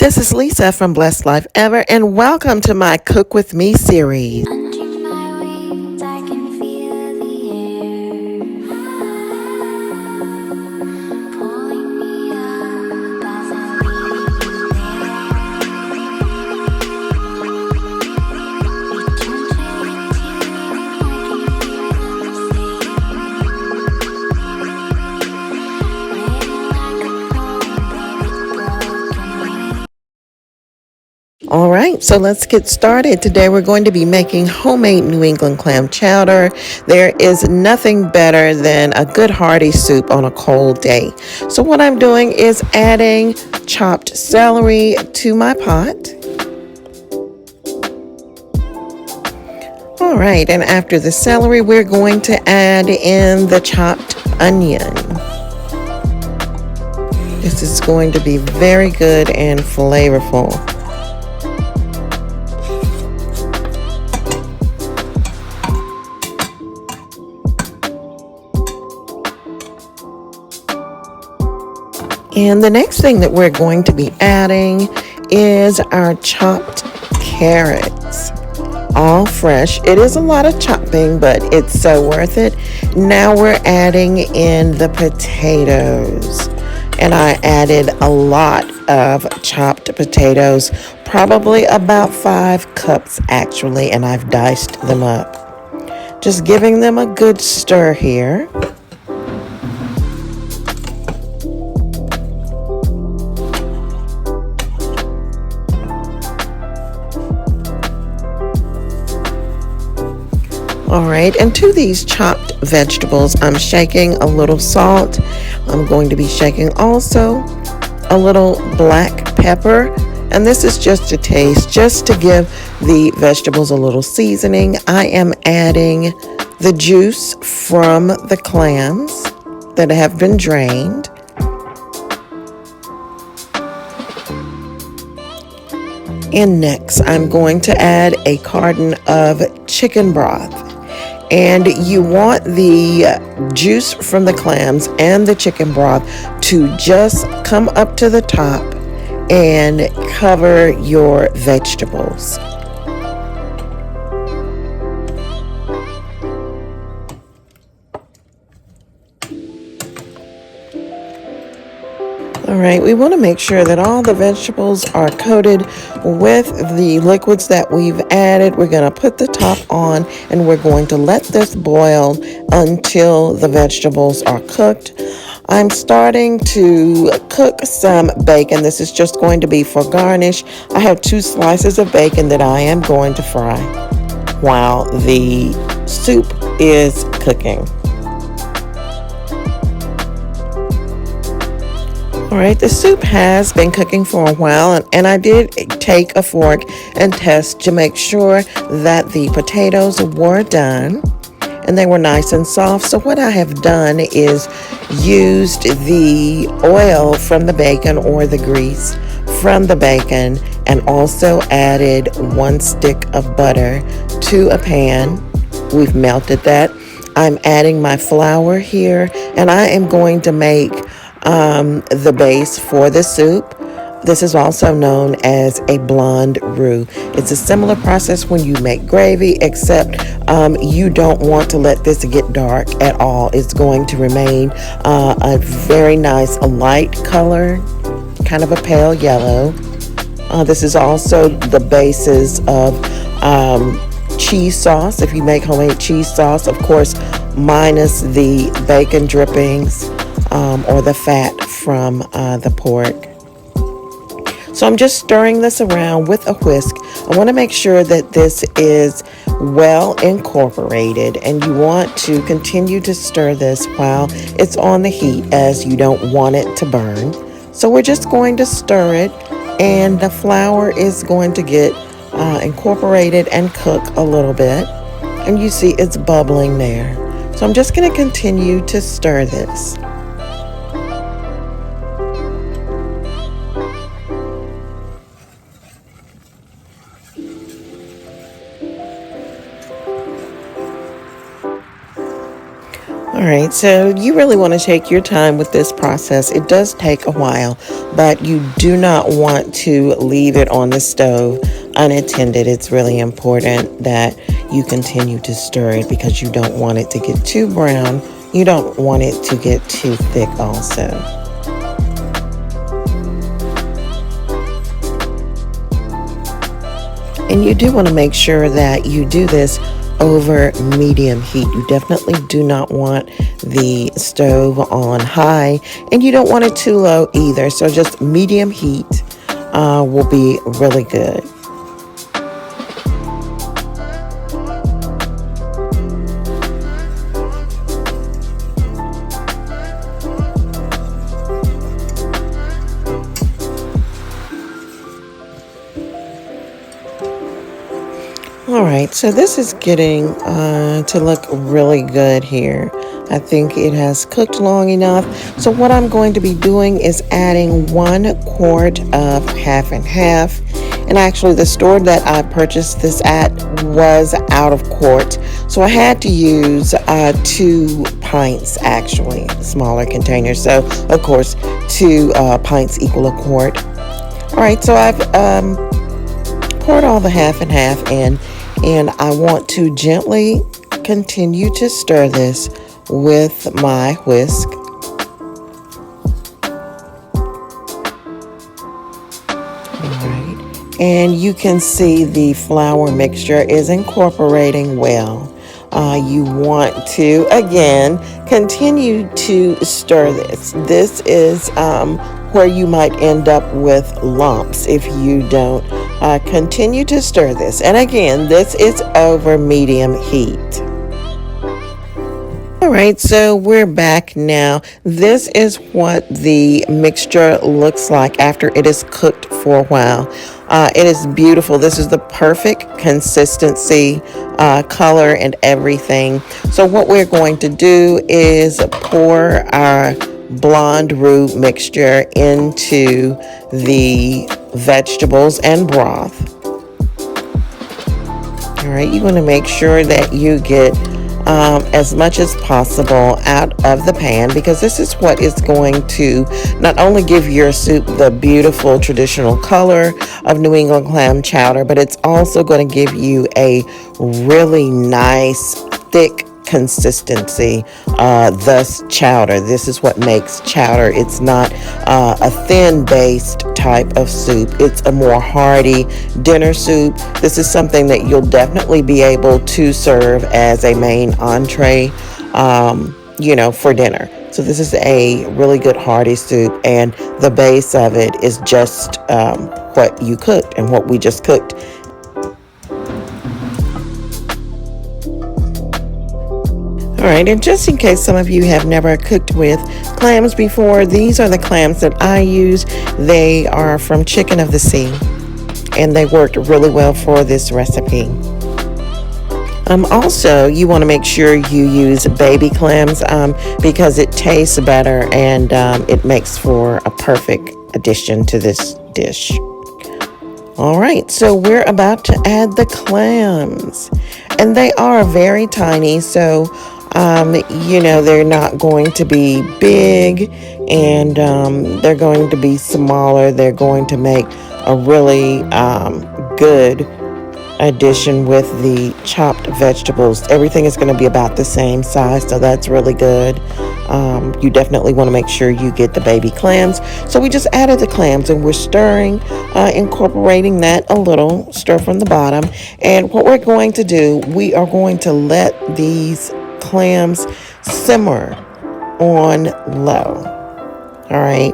This is Lisa from Blessed Life Ever, and welcome to my Cook With Me series. Under my wings, I can feel the air pulling me up as I leave you there. Return to the All right, so let's get started. Today we're going to be making homemade New England clam chowder. There is nothing better than a good hearty soup on a cold day. So what I'm doing is adding chopped celery to my pot. All right, and after the celery, we're going to add in the chopped onion. This is going to be very good and flavorful. And the next thing that we're going to be adding is our chopped carrots. All fresh. It is a lot of chopping, but it's so worth it. Now we're adding in the potatoes. And I added a lot of chopped potatoes, probably about 5 cups actually, and I've diced them up. Just giving them a good stir here. All right, and to these chopped vegetables, I'm shaking a little salt. I'm going to be shaking also a little black pepper, and this is just a taste, just to give the vegetables a little seasoning. I am adding the juice from the clams that have been drained. And next, I'm going to add a carton of chicken broth. And you want the juice from the clams and the chicken broth to just come up to the top and cover your vegetables. All right, we want to make sure that all the vegetables are coated with the liquids that we've added. We're going to put the top on and we're going to let this boil until the vegetables are cooked. I'm starting to cook some bacon. This is just going to be for garnish. I have 2 slices of bacon that I am going to fry while the soup is cooking. All right, the soup has been cooking for a while, and I did take a fork and test to make sure that the potatoes were done and they were nice and soft. So what I have done is used the oil from the bacon or the grease from the bacon and also added 1 stick of butter to a pan. We've melted that. I'm adding my flour here, and I am going to make the base for the soup. This is also known as a blonde roux. It's a similar process when you make gravy, except you don't want to let this get dark at all. It's going to remain a very nice light color, kind of a pale yellow. This is also the basis of cheese sauce. If you make homemade cheese sauce, of course, minus the bacon drippings or the fat from the pork. So I'm just stirring this around with a whisk. I want to make sure that this is well incorporated, and you want to continue to stir this while it's on the heat, as you don't want it to burn. So we're just going to stir it, and the flour is going to get incorporated and cook a little bit, and you see it's bubbling there. So I'm just going to continue to stir this. All right, so you really want to take your time with this process. It does take a while, but you do not want to leave it on the stove unattended. It's really important that you continue to stir it because you don't want it to get too brown. You don't want it to get too thick also. And you do want to make sure that you do this over medium heat. You definitely do not want the stove on high, and you don't want it too low either. So just medium heat will be really good. All right, so this is getting to look really good here. I think it has cooked long enough. So what I'm going to be doing is adding 1 quart of half and half. And actually the store that I purchased this at was out of quart. So I had to use 2 pints actually, smaller containers. So of course 2 pints equal a quart. All right, so I've poured all the half and half in. And I want to gently continue to stir this with my whisk. Alright, and you can see the flour mixture is incorporating well. You want to, again, continue to stir this. This is where you might end up with lumps if you don't continue to stir this. And again, this is over medium heat. All right, so we're back now. This is what the mixture looks like after it is cooked for a while. It is beautiful. This is the perfect consistency, color, and everything. So what we're going to do is pour our blonde roux mixture into the vegetables and broth. All right, you want to make sure that you get as much as possible out of the pan, because this is what is going to not only give your soup the beautiful traditional color of New England clam chowder, but it's also going to give you a really nice thick consistency, thus chowder. This is what makes chowder. It's not a thin based type of soup. It's a more hearty dinner soup. This is something that you'll definitely be able to serve as a main entree, for dinner. So this is a really good hearty soup, and the base of it is just what you cooked and what we just cooked. All right, and just in case some of you have never cooked with clams before, these are the clams that I use. They are from Chicken of the Sea, and they worked really well for this recipe. Also, you want to make sure you use baby clams because it tastes better, and it makes for a perfect addition to this dish. All right, so we're about to add the clams, and they are very tiny, so they're not going to be big, and they're going to be smaller. They're going to make a really good addition with the chopped vegetables. Everything is going to be about the same size, so that's really good. You definitely want to make sure you get the baby clams. So we just added the clams, and we're stirring, incorporating that a little, stir from the bottom. And what we're going to do, we are going to let these clams simmer on low. All right,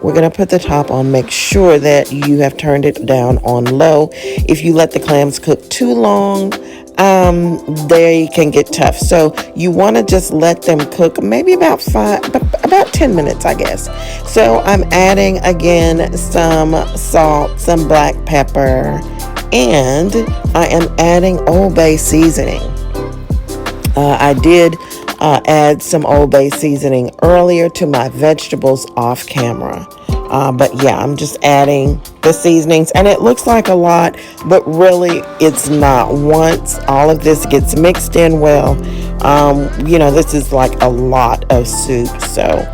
we're gonna put the top on. Make sure that you have turned it down on low. If you let the clams cook too long, they can get tough. So you want to just let them cook maybe about 10 minutes, I guess. So I'm adding again some salt, some black pepper, and I am adding Old Bay seasoning. I did add some Old Bay seasoning earlier to my vegetables off camera. But yeah, I'm just adding the seasonings, and it looks like a lot, but really it's not. Once all of this gets mixed in well, this is like a lot of soup, so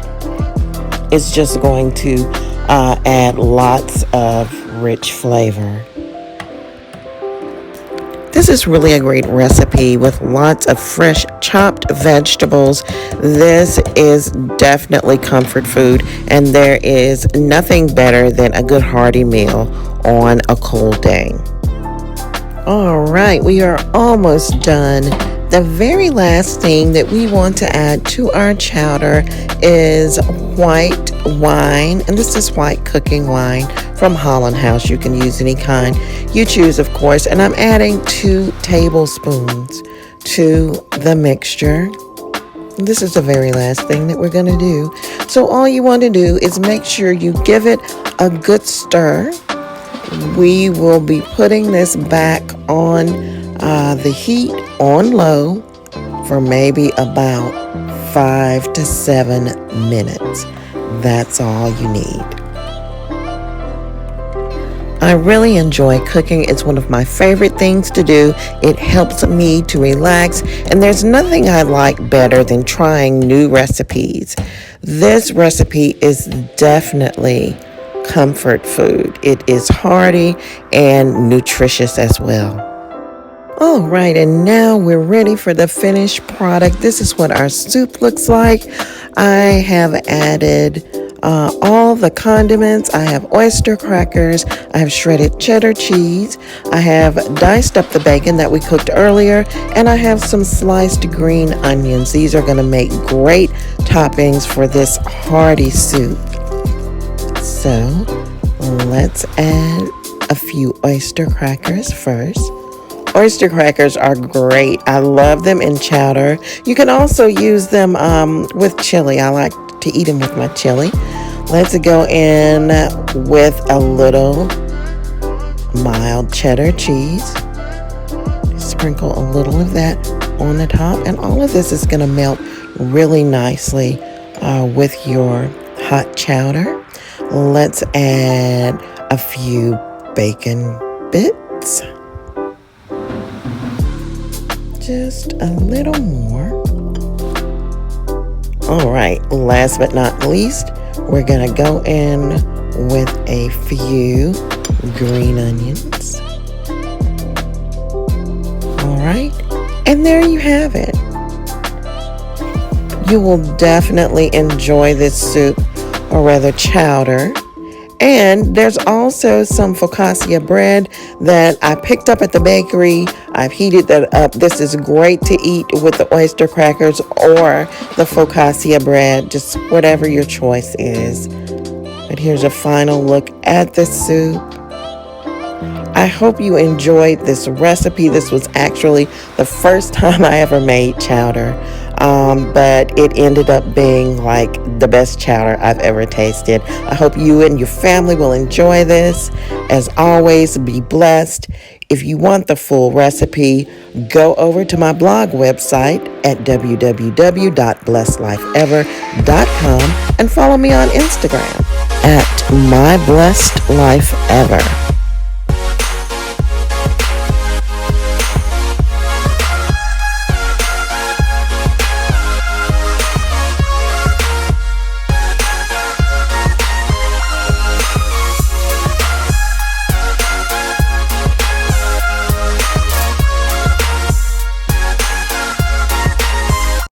it's just going to add lots of rich flavor. This is really a great recipe with lots of fresh chopped vegetables. This is definitely comfort food, and there is nothing better than a good hearty meal on a cold day. All right, we are almost done. The very last thing that we want to add to our chowder is white wine, and this is white cooking wine from Holland House. You can use any kind you choose, of course, and I'm adding 2 tablespoons to the mixture. This is the very last thing that we're going to do. So all you want to do is make sure you give it a good stir. We will be putting this back on the heat on low for maybe about 5 to 7 minutes. That's all you need. I really enjoy cooking. It's one of my favorite things to do. It helps me to relax, and there's nothing I like better than trying new recipes. This recipe is definitely comfort food. It is hearty and nutritious as well. All right, and now we're ready for the finished product. This is what our soup looks like. I have added all the condiments. I have oyster crackers. I have shredded cheddar cheese. I have diced up the bacon that we cooked earlier, and I have some sliced green onions. These are going to make great toppings for this hearty soup. So let's add a few oyster crackers first. Oyster crackers are great. I love them in chowder. You can also use them with chili. I like to eat them with my chili. Let's go in with a little mild cheddar cheese. Sprinkle a little of that on the top, and all of this is going to melt really nicely with your hot chowder. Let's add a few bacon bits. Just a little more. All right, last but not least, we're gonna go in with a few green onions. All right, and there you have it. You will definitely enjoy this soup, or rather chowder. And there's also some focaccia bread that I picked up at the bakery. I've heated that up. This is great to eat with the oyster crackers or the focaccia bread, just whatever your choice is. But here's a final look at the soup. I hope you enjoyed this recipe. This was actually the first time I ever made chowder. But it ended up being like the best chowder I've ever tasted. I hope you and your family will enjoy this. As always, be blessed. If you want the full recipe, go over to my blog website at www.blessedlifeever.com and follow me on Instagram at myblessedlifeever.